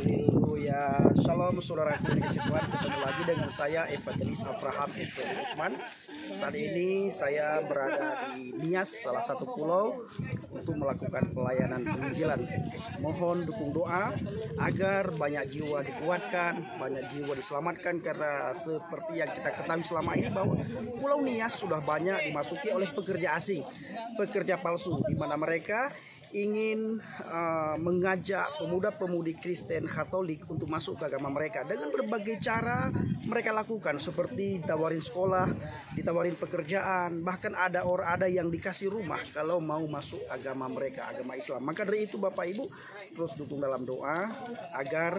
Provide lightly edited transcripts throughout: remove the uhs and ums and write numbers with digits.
Haleluya. Shalom saudara dikasih Tuhan, ketemu lagi dengan saya Evangelis Abraham Effendi Usman. Saat ini saya berada di Nias, salah satu pulau, untuk melakukan pelayanan penginjilan. Mohon dukung doa agar banyak jiwa dikuatkan, banyak jiwa diselamatkan, karena seperti yang kita ketahui selama ini bahwa Pulau Nias sudah banyak dimasuki oleh pekerja asing, pekerja palsu, di mana mereka ingin mengajak pemuda-pemudi Kristen Katolik untuk masuk ke agama mereka dengan berbagai cara mereka lakukan, seperti ditawarin sekolah, ditawarin pekerjaan, bahkan ada yang dikasih rumah kalau mau masuk agama mereka, agama Islam. Maka dari itu Bapak Ibu terus dukung dalam doa agar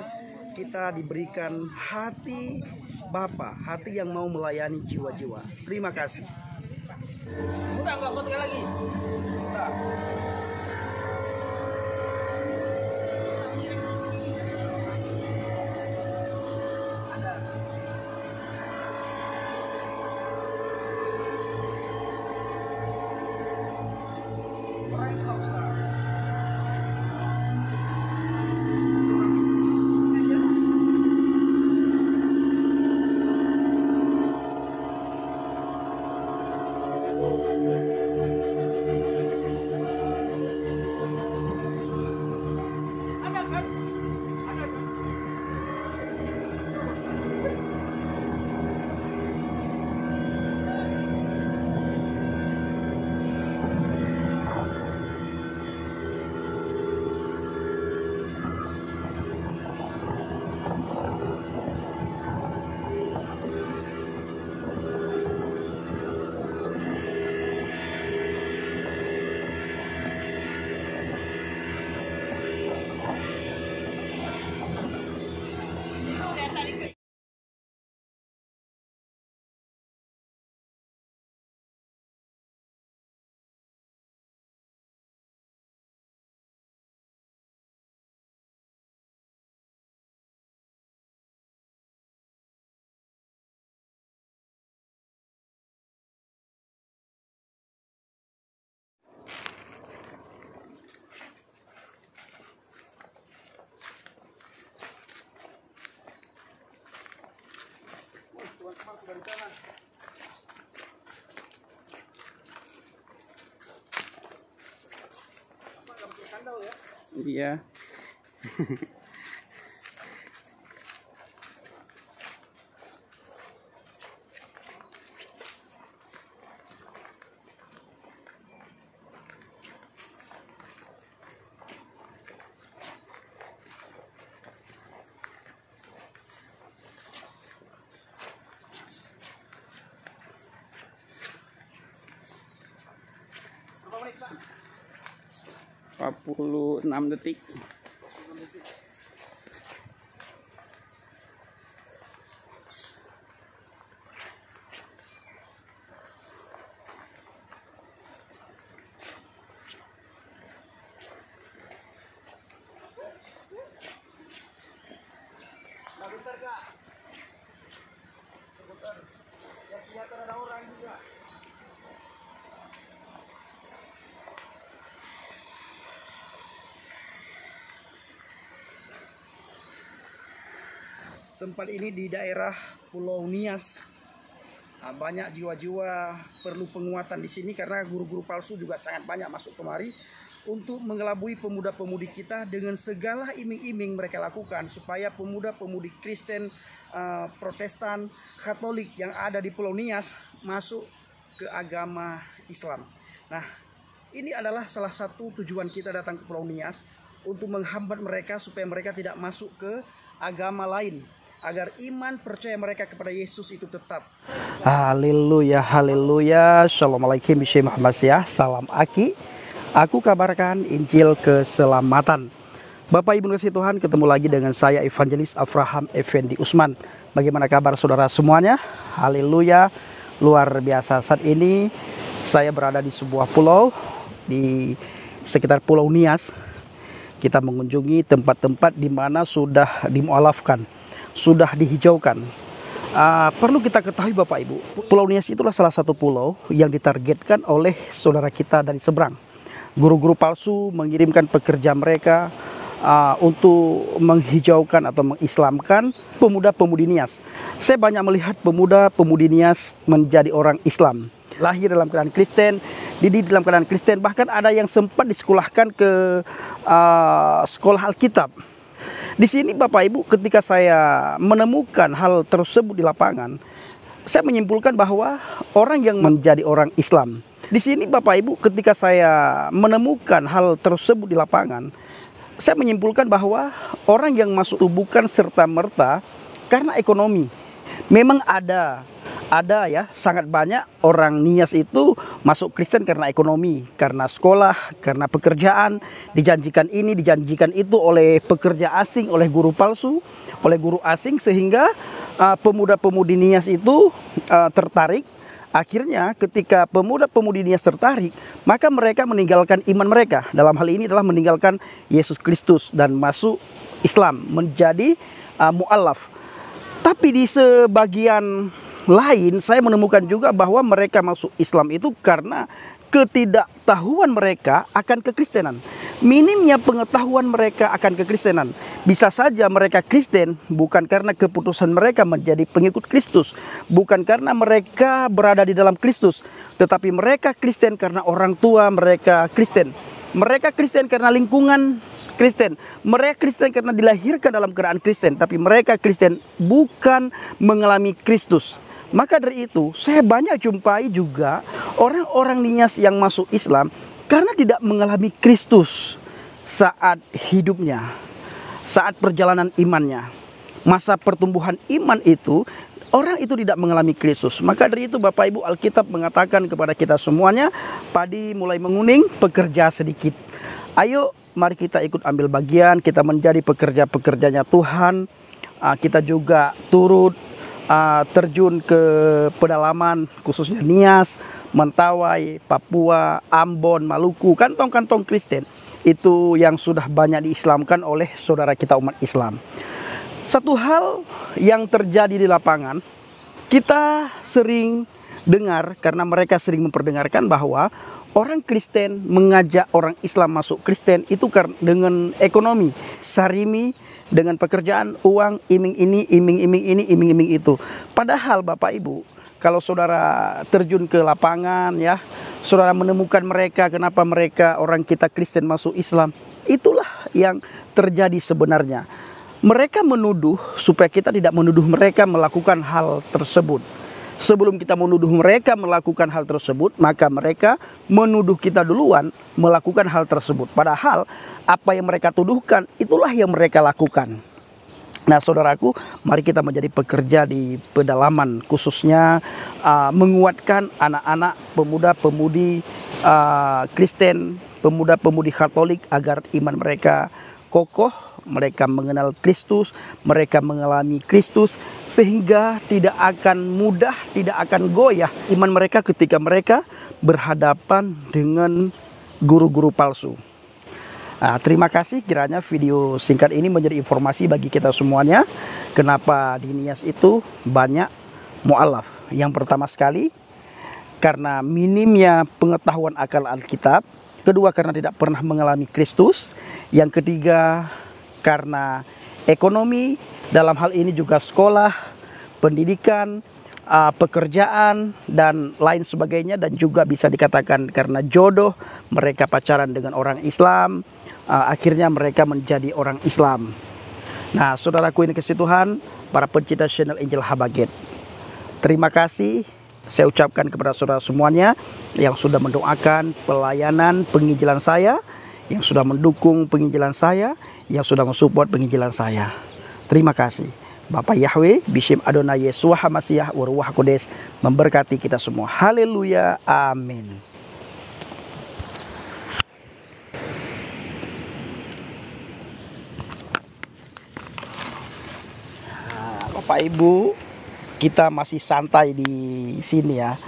kita diberikan hati Bapa, hati yang mau melayani jiwa-jiwa. Terima kasih. Udah nggak foto lagi. Udah. Iya. Berapa menit, Pak? 46 detik. Bentar, Kak. Bentar. Ya, kelihatan ada orang juga. Tempat ini di daerah Pulau Nias. Nah, banyak jiwa-jiwa perlu penguatan di sini karena guru-guru palsu juga sangat banyak masuk kemari untuk mengelabui pemuda-pemudi kita dengan segala iming-iming mereka lakukan supaya pemuda-pemudi Kristen, Protestan, Katolik yang ada di Pulau Nias masuk ke agama Islam. Nah, ini adalah salah satu tujuan kita datang ke Pulau Nias, untuk menghambat mereka supaya mereka tidak masuk ke agama lain, agar iman percaya mereka kepada Yesus itu tetap. Haleluya, haleluya. Assalamualaikum warahmatullahi wabarakatuh. Salam Aki. Aku kabarkan Injil keselamatan. Bapak Ibu kasih Tuhan, ketemu lagi dengan saya Evangelis Abraham Effendi Usman. Bagaimana kabar saudara semuanya? Haleluya, luar biasa. Saat ini saya berada di sebuah pulau di sekitar Pulau Nias. Kita mengunjungi tempat-tempat di mana sudah dimualafkan, sudah dihijaukan. Perlu kita ketahui Bapak Ibu, Pulau Nias itulah salah satu pulau yang ditargetkan oleh saudara kita dari seberang. Guru-guru palsu mengirimkan pekerja mereka untuk menghijaukan atau mengislamkan pemuda-pemudi Nias. Saya banyak melihat pemuda-pemudi Nias menjadi orang Islam, lahir dalam keadaan Kristen, dididik dalam keadaan Kristen, bahkan ada yang sempat disekolahkan ke sekolah Alkitab. Di sini Bapak Ibu, ketika saya menemukan hal tersebut di lapangan, saya menyimpulkan bahwa orang yang menjadi orang Islam. Di sini Bapak Ibu, ketika saya menemukan hal tersebut di lapangan, saya menyimpulkan bahwa orang yang masuk itu bukan serta-merta karena ekonomi. Memang ada ya, sangat banyak orang Nias itu masuk Kristen karena ekonomi, karena sekolah, karena pekerjaan, dijanjikan ini, dijanjikan itu oleh pekerja asing, oleh guru palsu, oleh guru asing, sehingga pemuda-pemudi Nias itu tertarik. Akhirnya ketika pemuda-pemudi Nias tertarik, maka mereka meninggalkan iman mereka. Dalam hal ini adalah meninggalkan Yesus Kristus dan masuk Islam, menjadi mu'alaf. Tapi di sebagian lain saya menemukan juga bahwa mereka masuk Islam itu karena ketidaktahuan mereka akan kekristenan. Minimnya pengetahuan mereka akan kekristenan. Bisa saja mereka Kristen bukan karena keputusan mereka menjadi pengikut Kristus, bukan karena mereka berada di dalam Kristus, tetapi mereka Kristen karena orang tua mereka Kristen. Mereka Kristen karena lingkungan Kristen. Mereka Kristen karena dilahirkan dalam keadaan Kristen, tapi mereka Kristen bukan mengalami Kristus. Maka dari itu, saya banyak jumpai juga orang-orang Nias yang masuk Islam karena tidak mengalami Kristus saat hidupnya, saat perjalanan imannya. Masa pertumbuhan iman itu, orang itu tidak mengalami Kristus. Maka dari itu Bapak Ibu, Alkitab mengatakan kepada kita semuanya, padi mulai menguning, pekerja sedikit. Ayo, mari kita ikut ambil bagian, kita menjadi pekerja-pekerjanya Tuhan. Kita juga turut terjun ke pedalaman, khususnya Nias, Mentawai, Papua, Ambon, Maluku, kantong-kantong Kristen itu yang sudah banyak diislamkan oleh saudara kita umat Islam. Satu hal yang terjadi di lapangan, kita sering dengar karena mereka sering memperdengarkan bahwa orang Kristen mengajak orang Islam masuk Kristen itu dengan ekonomi, sarimi, dengan pekerjaan, uang, iming ini, iming-iming ini, iming-iming itu. Padahal Bapak Ibu, kalau saudara terjun ke lapangan ya, saudara menemukan mereka, kenapa mereka orang kita Kristen masuk Islam, itulah yang terjadi sebenarnya. Mereka menuduh supaya kita tidak menuduh mereka melakukan hal tersebut. Sebelum kita menuduh mereka melakukan hal tersebut, maka mereka menuduh kita duluan melakukan hal tersebut. Padahal apa yang mereka tuduhkan, itulah yang mereka lakukan. Nah saudaraku, mari kita menjadi pekerja di pedalaman, khususnya menguatkan anak-anak pemuda-pemudi Kristen, pemuda-pemudi Katolik agar iman mereka kokoh, mereka mengenal Kristus, mereka mengalami Kristus, sehingga tidak akan mudah, tidak akan goyah iman mereka ketika mereka berhadapan dengan guru-guru palsu. Nah, terima kasih, kiranya video singkat ini menjadi informasi bagi kita semuanya. Kenapa di Nias itu banyak mu'alaf. Yang pertama sekali, karena minimnya pengetahuan akan Alkitab. Kedua, karena tidak pernah mengalami Kristus. Yang ketiga, karena ekonomi, dalam hal ini juga sekolah, pendidikan, pekerjaan, dan lain sebagainya. Dan juga bisa dikatakan karena jodoh, mereka pacaran dengan orang Islam, akhirnya mereka menjadi orang Islam. Nah saudaraku ini kasih Tuhan, para pencinta channel Injil Habaget, terima kasih saya ucapkan kepada saudara semuanya yang sudah mendoakan pelayanan penginjilan saya, yang sudah mendukung penginjilan saya, yang sudah mensupport penginjilan saya. Terima kasih. Bapak Yahweh, Bishim Adonai Yeshua HaMashiach Waruah Kodes memberkati kita semua. Haleluya. Amin. Bapak Ibu, kita masih santai di sini ya,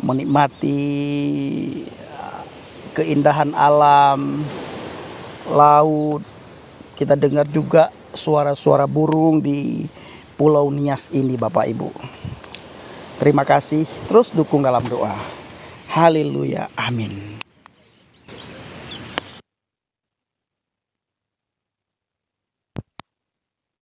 menikmati keindahan alam, laut. Kita dengar juga suara-suara burung di Pulau Nias ini Bapak Ibu. Terima kasih, terus dukung dalam doa. Haleluya, amin.